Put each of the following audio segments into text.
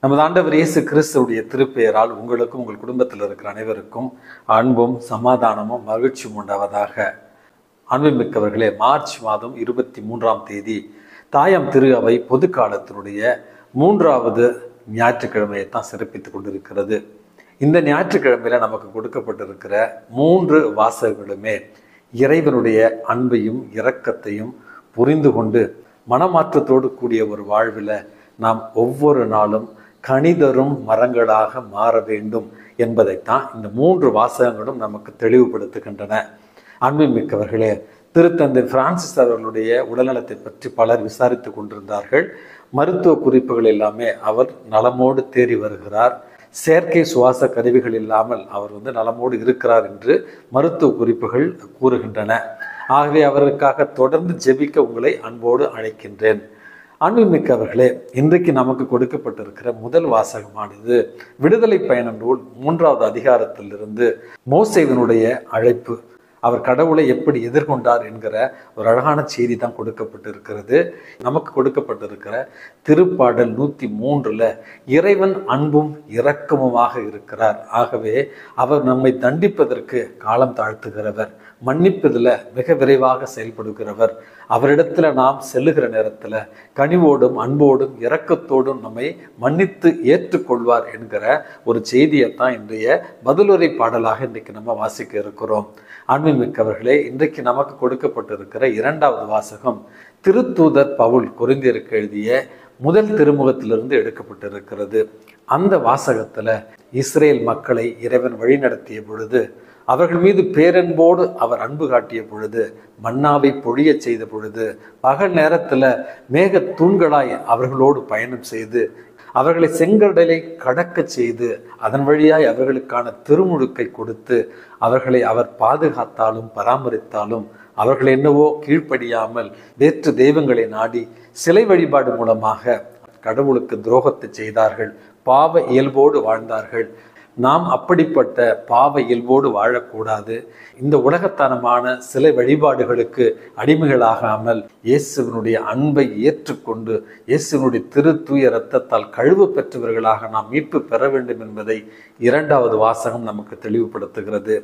நமது ஆண்டவர் இயேசு கிறிஸ்துவுடைய திருப்பெயரால் உங்களுக்கும் உங்கள் குடும்பத்தில் இருக்கிற அனைவருக்கும் அன்பும் சமாதானமும் மகிழ்ச்சியும் உண்டாவதாக. அன்புமிக்கவர்களே, மார்ச் மாதம் 23ஆம் தேதி தாயாம் திரு அவை பொது காலத்தினுடைய 3வது ஞாயிற்றுக்கிழமையை தான் சிறப்பித்துக் கொண்டிருக்கிறது. இந்த ஞாயிற்றுக்கிழமையில நமக்கு கொடுக்கப்பட்டிருக்கிற 3 வாசகங்களுமே இறைவனுடைய அன்பையும் இரக்கத்தையும் புரிந்து கொண்டு மனமாற்றத்தோடு கூடிய ஒரு வாழ்வில் நாம் ஒவ்வொரு நாளும் கனிதரும் மரங்களாக மாற வேண்டும் என்பதைத்தான் இந்த 3 வாசகங்களும் நமக்கு தெளிவுபடுத்துகின்றன. அன்புமிக்கவர்களே, திருத்தந்தை பிரான்சிஸ் அவர்களுடைய உடல்நலத்தை பற்றி பலர் விசாரித்து கொண்டிருந்தார்கள். மருத்துவ குறிப்புகள் எல்லாமே அவர் நலமோடு தேறி வருகிறார். செயற்கை சுவாச கருவிகள் இல்லாமல் அவர் நலமோடு இருக்கிறார் என்று மருத்துவ குறிப்புகள் கூறுகின்றன. ஆகவே அவருக்காக தொடர்ந்து ஜெபிக்க உங்களை அன்போடு அழைக்கின்றேன். அன்புமிக்கவர்களே, இன்றைக்கு நமக்கு கொடுக்கப்பட்டிருக்கிற முதல் வாசகமானது விடுதலை பயண நூல் 3வது அதிகாரத்திலிருந்து மோசேவினுடைய அழைப்பு, அவர் கடவுளை எப்படி எதிர்கொண்டார் என்கிற ஒரு அழகான செய்தி தான் கொடுக்கப்பட்டிருக்கிறது. நமக்கு கொடுக்கப்பட்டிருக்கிற திருப்பாடல் 103 இறைவன் அன்பும் இரக்கமுமாக இருக்கிறார். ஆகவே அவர் நம்மை தண்டிப்பதற்கு காலம் தாழ்த்துகிறவர், மன்னிப்பதில் மிக விரைவாக செயல்படுகிறவர். அவரிடத்துல நாம் செல்லுகிற நேரத்தில் கனிவோடும் அன்போடும் இரக்கத்தோடும் நம்மை மன்னித்து ஏற்றுக்கொள்வார் என்கிற ஒரு செய்தியைத்தான் இன்றைய பதிலுரை பாடலாக இன்றைக்கு நம்ம வாசிக்க இருக்கிறோம். அன்புமிக்கவர்களே, இன்றைக்கு நமக்கு கொடுக்கப்பட்டிருக்கிற 2வது வாசகம் திருத்தூதர் பவுல் கொரிந்தியருக்கு எழுதிய முதல் திருமுகத்திலிருந்து எடுக்கப்பட்டிருக்கிறது. அந்த வாசகத்துல இஸ்ரேல் மக்களை இறைவன் வழிநடத்திய பொழுது, அவர்கள் மீது பேரன்போடு அவர் அன்பு காட்டிய பொழுது, மன்னாவை பொழிய செய்த பொழுது, பகல் நேரத்துல மேக தூண்களாய் அவர்களோடு பயணம் செய்து அவர்களை செங்கடலை கடக்க செய்து அதன் வழியாய் அவர்களுக்கான திருமுழுக்கை கொடுத்து அவர்களை அவர் பாதுகாத்தாலும் பராமரித்தாலும் அவர்கள் என்னவோ கீழ்ப்படியாமல் வேற்று தெய்வங்களை நாடி சிலை வழிபாடு மூலமாக கடவுளுக்கு துரோகத்தை செய்தார்கள், பாவ இயல்போடு வாழ்ந்தார்கள். நாம் அப்படிப்பட்ட பாவ இயல்போடு வாழக்கூடாது. இந்த உலகத்தனமான சிலை வழிபாடுகளுக்கு அடிமைகளாகாமல் இயேசுவினுடைய அன்பை ஏற்றுக்கொண்டு இயேசுவினுடைய தூய இரத்தத்தால் கழுவு பெற்றவர்களாக நாம் மீட்பு பெற வேண்டும் என்பதை 2வது வாசகம் நமக்கு தெளிவுபடுத்துகிறது.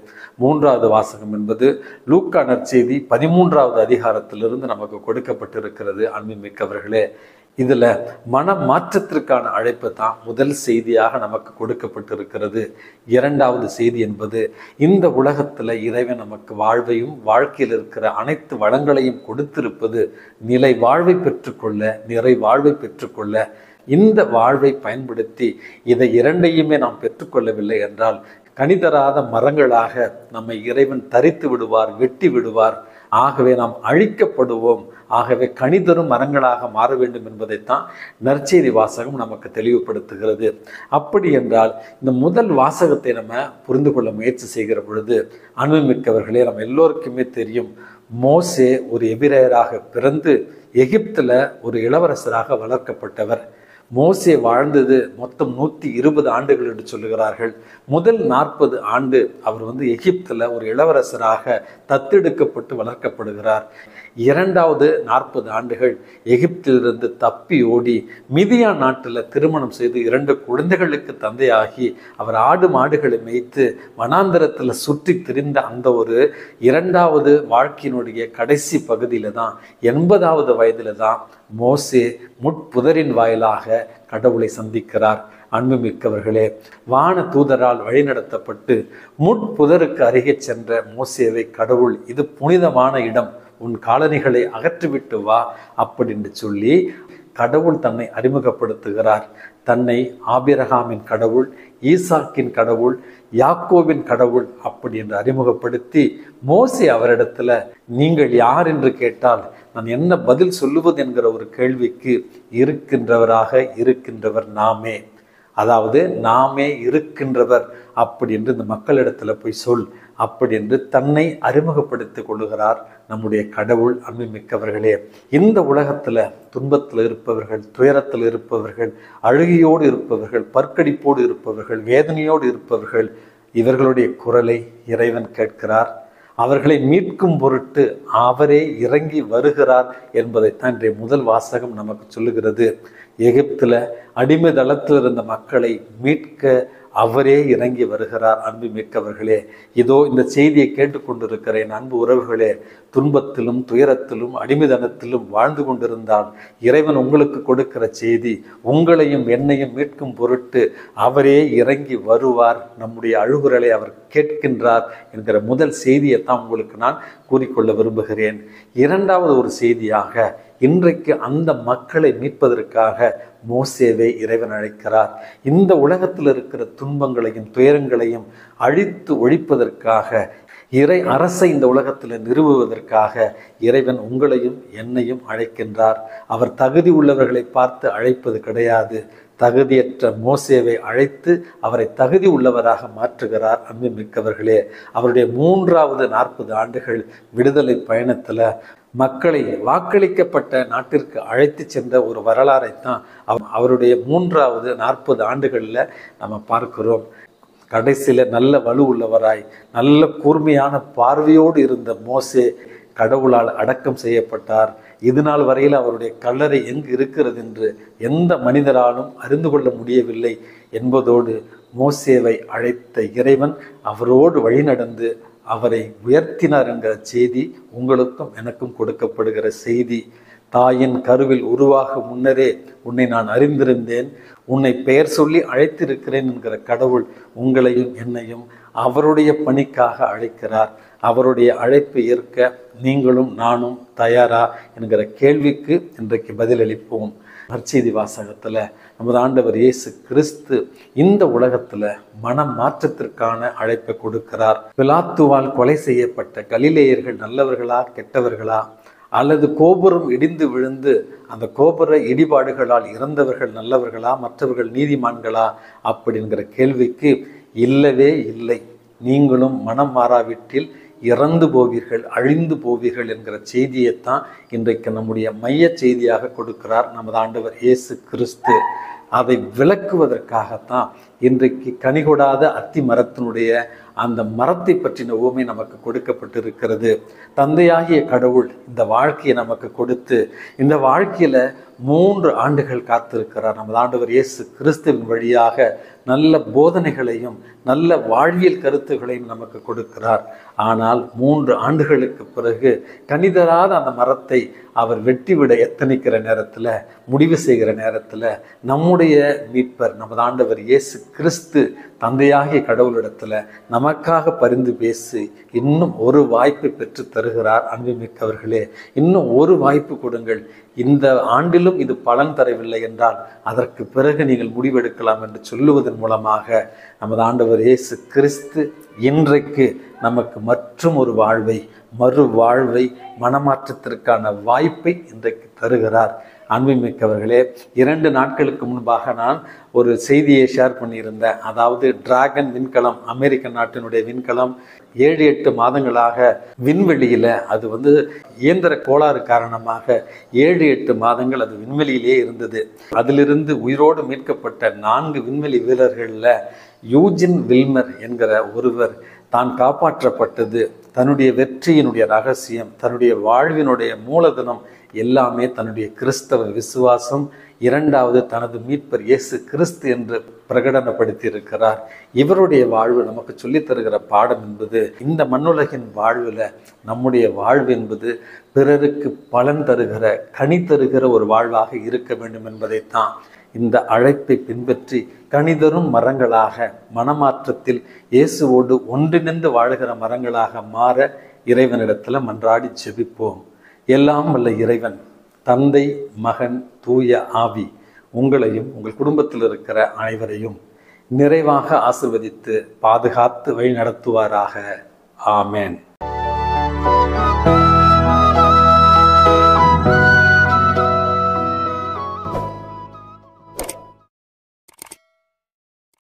3வது வாசகம் என்பது லூக்கா நற்செய்தி 13வது அதிகாரத்திலிருந்து நமக்கு கொடுக்கப்பட்டிருக்கிறது. அன்புமிக்கவர்களே, இதுல மன மாற்றத்திற்கான அழைப்பு தான் முதல் செய்தியாக நமக்கு கொடுக்கப்பட்டிருக்கிறது. 2வது செய்தி என்பது இந்த உலகத்துல இறைவன் நமக்கு வாழ்வையும் வாழ்க்கையில் இருக்கிற அனைத்து வளங்களையும் கொடுத்திருப்பது நிலை வாழ்வை பெற்றுக்கொள்ள, நிறை வாழ்வை பெற்றுக்கொள்ள. இந்த வாழ்வை பயன்படுத்தி இதை 2ஐயுமே நாம் பெற்றுக்கொள்ளவில்லை என்றால் கனிதராத மரங்களாக நம்மை இறைவன் தரித்து விடுவார், வெட்டி விடுவார். ஆகவே நாம் அழிக்கப்படுவோம். ஆகவே கனிதரும் மரங்களாக மாற வேண்டும் என்பதைத்தான் நற்செய்தி வாசகம் நமக்கு தெளிவுபடுத்துகிறது. அப்படி என்றால் இந்த முதல் வாசகத்தை நம்ம புரிந்து கொள்ள முயற்சி செய்கிற பொழுது, அன்புமிக்கவர்களே, நம்ம எல்லோருக்குமே தெரியும், மோசே ஒரு எபிரேயராக பிறந்து எகிப்துல ஒரு இளவரசராக வளர்க்கப்பட்டவர். மோசே வாழ்ந்தது மொத்தம் 120 ஆண்டுகள் என்று சொல்லுகிறார்கள். முதல் 40 ஆண்டு அவர் எகிப்துல ஒரு இளவரசராக தத்தெடுக்கப்பட்டு வளர்க்கப்படுகிறார். 2வது 40 ஆண்டுகள் எகிப்திலிருந்து தப்பி ஓடி மிதியான் நாட்டில் திருமணம் செய்து 2 குழந்தைகளுக்கு தந்தையாகி அவர் ஆடு மாடுகளை மேய்த்து வனாந்தரத்தில் சுற்றி திரிந்த அந்த ஒரு 2வது வாழ்க்கையினுடைய கடைசி பகுதியில தான் 80வது வயதில தான் மோசே முட்புதரின் வாயிலாக கடவுளை சந்திக்கிறார். அன்புமிக்கவர்களே, வான தூதரால் வழிநடத்தப்பட்டு முட்புதருக்கு அருகே சென்ற மோசேவை கடவுள், இது புனிதமான இடம், உன் காலணிகளை அகற்றிவிட்டு வா அப்படின்னு சொல்லி கடவுள் தன்னை அறிமுகப்படுத்துகிறார். தன்னை ஆபிரகாமின் கடவுள், ஈசாக்கின் கடவுள், யாக்கோபின் கடவுள் அப்படி என்று அறிமுகப்படுத்தி மோசே அவரிடத்துல நீங்கள் யார் என்று கேட்டால் நான் என்ன பதில் சொல்லுவது என்கிற ஒரு கேள்விக்கு இருக்கின்றவராக இருக்கின்றவர் நாமே, அதாவது நாமே இருக்கின்றவர் அப்படி என்று இந்த மக்களிடத்துல போய் சொல் அப்படி என்று தன்னை அறிமுகப்படுத்திக் கொள்ளுகிறார் நம்முடைய கடவுள். அன்புமிக்கவர்களே, இந்த உலகத்துல துன்பத்தில் இருப்பவர்கள், துயரத்தில் இருப்பவர்கள், அழுகையோடு இருப்பவர்கள், பற்கடிப்போடு இருப்பவர்கள், வேதனையோடு இருப்பவர்கள், இவர்களுடைய குரலை இறைவன் கேட்கிறார். அவர்களை மீட்கும் பொருட்டு அவரே இறங்கி வருகிறார் என்பதைத்தான் இன்றைய முதல் வாசகம் நமக்கு சொல்லுகிறது. எகிப்தில் அடிமை தளத்தில் இருந்த மக்களை மீட்க அவரே இறங்கி வருகிறார். அன்பு மிக்கவர்களே, இதோ இந்த செய்தியை கேட்டுக்கொண்டிருக்கிற என் அன்பு உறவுகளே, துன்பத்திலும் துயரத்திலும் அடிமைதனத்திலும் வாழ்ந்து கொண்டிருந்தால் இறைவன் உங்களுக்கு கொடுக்கிற செய்தி, உங்களையும் என்னையும் மீட்கும் பொருட்டு அவரே இறங்கி வருவார், நம்முடைய அழுகுரலை அவர் கேட்கின்றார் என்கிற முதல் செய்தியை தான் உங்களுக்கு நான் கூறிக்கொள்ள விரும்புகிறேன். இரண்டாவது ஒரு செய்தியாக, இன்றைக்கு அந்த மக்களை மீட்பதற்காக மோசேவை இறைவன் அழைக்கிறார். இந்த உலகத்தில் இருக்கிற துன்பங்களையும் துயரங்களையும் அழித்து ஒழிப்பதற்காக, இறை அரசை இந்த உலகத்தில் நிறுவுவதற்காக இறைவன் உங்களையும் என்னையும் அழைக்கின்றார். அவர் தகுதி உள்ளவர்களை பார்த்து அழைப்பது கிடையாது. தகுதியற்ற மோசேவை அழைத்து அவரை தகுதி உள்ளவராக மாற்றுகிறார். அன்பு மிக்கவர்களே, அவருடைய 3வது 40 ஆண்டுகள் விடுதலை பயணத்தில் மக்களை வாக்களிக்கப்பட்ட நாட்டிற்கு அழைத்து சென்ற ஒரு வரலாறைத்தான் அவருடைய 3வது 40 ஆண்டுகளில் நம்ம பார்க்கிறோம். கடைசியில் நல்ல வலு உள்ளவராய் நல்ல கூர்மையான பார்வையோடு இருந்த மோசே கடவுளால் அடக்கம் செய்யப்பட்டார். இது நாள் வரையில் அவருடைய கல்லறை எங்கு இருக்கிறது என்று எந்த மனிதராலும் அறிந்து கொள்ள முடியவில்லை என்பதோடு மோசேவை அழைத்த இறைவன் அவரோடு வழிநடந்து அவரை உயர்த்தினார் என்கிற செய்தி உங்களுக்கும் எனக்கும் கொடுக்கப்படுகிற செய்தி. தாயின் கருவில் உருவாக முன்னரே உன்னை நான் அறிந்திருந்தேன், உன்னை பெயர் சொல்லி அழைத்திருக்கிறேன் என்கிற கடவுள் உங்களையும் என்னையும் அவருடைய பணிக்காக அழைக்கிறார். அவருடைய அழைப்பை ஏற்க நீங்களும் நானும் தயாரா என்கிற கேள்விக்கு இன்றைக்கு பதிலளிப்போம். நற்செய்தி வாசகத்தில் நமது ஆண்டவர் இயேசு கிறிஸ்து இந்த உலகத்தில் மனம் மாற்றத்திற்கான அழைப்பை கொடுக்கிறார். பிலாத்துவால் கொலை செய்யப்பட்ட கலிலேயர்கள் நல்லவர்களா கெட்டவர்களா, அல்லது கோபுரம் இடிந்து விழுந்து அந்த கோபுர இடிபாடுகளால் இறந்தவர்கள் நல்லவர்களா மற்றவர்கள் நீதிமான்களா அப்படிங்கிற கேள்விக்கு இல்லவே இல்லை. நீங்களும் மனம் மாறாவிட்டில் இறந்து போவீர்கள், அழிந்து போவீர்கள் என்கிற செய்தியைத்தான் இன்றைக்கு நம்முடைய மைய செய்தியாக கொடுக்கிறார் நமது ஆண்டவர் இயேசு கிறிஸ்து. அதை விளக்குவதற்காகத்தான் இன்றைக்கு கனிகொடாத அத்தி மரத்தினுடைய அந்த மரத்தை பற்றின உவமை நமக்கு கொடுக்கப்பட்டிருக்கிறது. தந்தையாகிய கடவுள் இந்த வாழ்க்கையை நமக்கு கொடுத்து இந்த வாழ்க்கையில் 3 ஆண்டுகள் காத்திருக்கிறார். நமது ஆண்டவர் இயேசு கிறிஸ்துவின் வழியாக நல்ல போதனைகளையும் நல்ல வாழ்வியல் கருத்துகளையும் நமக்கு கொடுக்கிறார். ஆனால் 3 ஆண்டுகளுக்கு பிறகு கனிதராத அந்த மரத்தை அவர் வெட்டிவிட எத்தனிக்கிற நேரத்தில், முடிவு செய்கிற நேரத்தில் நம்முடைய மீட்பர் நமது ஆண்டவர் இயேசு கிறிஸ்து தந்தையாகிய கடவுளிடத்தில் நமக்காக பரிந்து பேசி இன்னும் ஒரு வாய்ப்பை பெற்று தருகிறார். அன்புமிக்கவர்களே, இன்னும் ஒரு வாய்ப்பு கொடுங்கள், இந்த ஆண்டிலும் இது பலன் தரவில்லை என்றால் அதற்கு பிறகு நீங்கள் முடிவெடுக்கலாம் என்று சொல்லுவதன் மூலமாக நமது ஆண்டவர் இயேசு கிறிஸ்து இன்றைக்கு நமக்கு மற்றும் ஒரு வாழ்வை, மறு வாழ்வை, மனமாற்றத்திற்கான வாய்ப்பை இன்றைக்கு தருகிறார். அன்புமிக்கவர்களே, 2 நாட்களுக்கு முன்பாக நான் ஒரு செய்தியை ஷேர் பண்ணியிருந்தேன். அதாவது டிராகன் விண்கலம், அமெரிக்க நாட்டினுடைய விண்கலம் 7-8 மாதங்களாக விண்வெளியில் அது இயந்திர கோளாறு காரணமாக 7-8 மாதங்கள் அது விண்வெளியிலே இருந்தது. அதிலிருந்து உயிரோடு மீட்கப்பட்ட 4 விண்வெளி வீரர்களில் யூஜின் வில்மர் என்கிற ஒருவர் தான் காப்பாற்றப்பட்டது. தன்னுடைய வெற்றியினுடைய ரகசியம், தன்னுடைய வாழ்வினுடைய மூலதனம் எல்லாமே தன்னுடைய கிறிஸ்தவ விசுவாசம், 2வது தனது மீட்பர் இயேசு கிறிஸ்து என்று பிரகடனப்படுத்தி இருக்கிறார். இவருடைய வாழ்வு நமக்கு சொல்லித் தருகிற பாடம் என்பது, இந்த மண்ணுலகின் வாழ்வில் நம்முடைய வாழ்வு என்பது பிறருக்கு பலன் தருகிற, கனி தருகிற ஒரு வாழ்வாக இருக்க வேண்டும் என்பதைத்தான். இந்த அழைப்பை பின்பற்றி கனிதரும் மரங்களாக, மனமாற்றத்தில் இயேசுவோடு ஒன்றிணைந்து வாழ்கிற மரங்களாக மாற இறைவனிடத்தில் மன்றாடி ஜெபிப்போம். எல்லாம் வல்ல இறைவன் தந்தை, மகன், தூய ஆவி உங்களையும் உங்கள் குடும்பத்தில் இருக்கிற அனைவரையும் நிறைவாக ஆசீர்வதித்து பாதுகாத்து வழி நடத்துவாராக. ஆமேன்.